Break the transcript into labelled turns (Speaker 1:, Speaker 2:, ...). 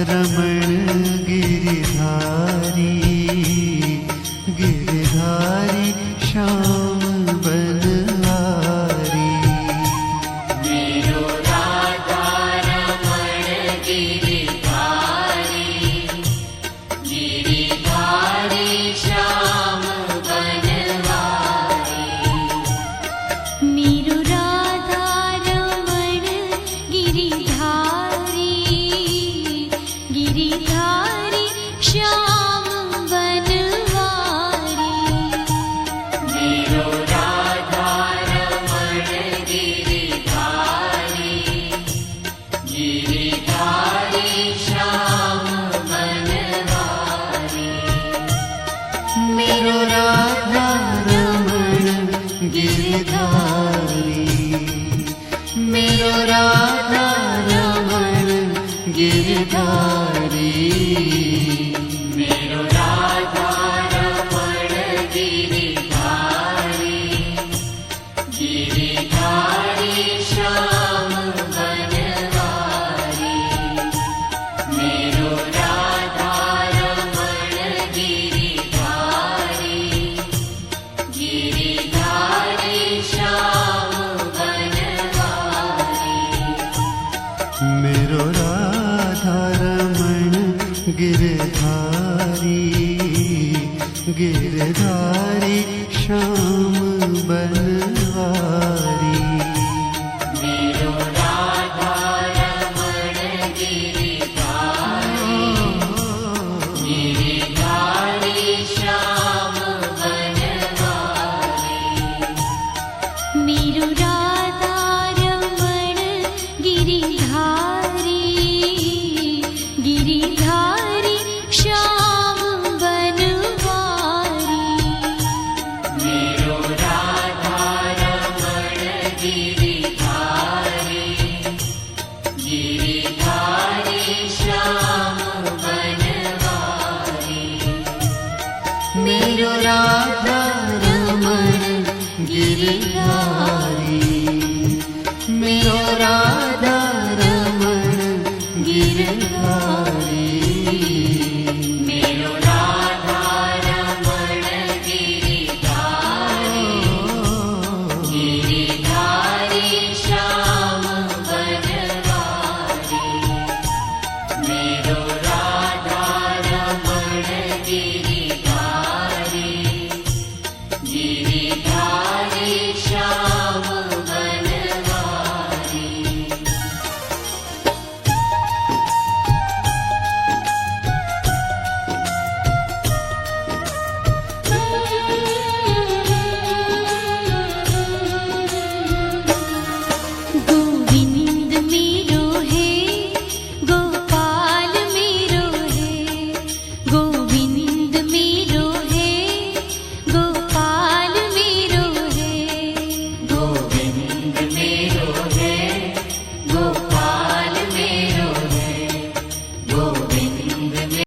Speaker 1: रमण गिरिधारी गिरिधारी श्याम बनवारी।
Speaker 2: मेरो राधा रमण गिरिधारी गिरिधारी श्याम बनवारी। मेरो राधा रमण गिरिधारी गिरिधारी श्याम बनवारी। मेरो राधा रमण गिरिधारी गिरिधारी श्याम बनवारी।
Speaker 1: मेरो राधा रमण गिरिधारी मेरो राधा रमण गिरिधारी।
Speaker 2: मेरो राधा रमण गिरिधारी गिरिधारी श्याम बनवारी। मेरो राधा रमण गिरिधारी गिरिधारी श्याम बनवारी।
Speaker 1: मेरो राधा रमण गिरधारी गिरधारी श्याम बनवारी।
Speaker 2: मेरो राधा रमण गिरिधारी गिरिधारी श्याम बनवारी। मेरो राधा रमण गिरिधारी गिरिधारी श्याम बनवारी। मेरो राधा रमण गिरिधारी गिरिधारी श्याम बनवारी।
Speaker 1: मेरो राधा रमण गिरधारी मेरो राधा रमण गिरधारी।
Speaker 2: मेरो राधा रमण गिरिधारी गिरिधारी श्याम बनवारी। मेरो राधा रमण गिरिधारी गिरिधारी श्याम बनवारी। गोविंद मेरो है गोपाल मेरो है। गोविंद मेरो है गोपाल मेरो है। गोविंद मेरो है गोपाल मेरो है। गोविंद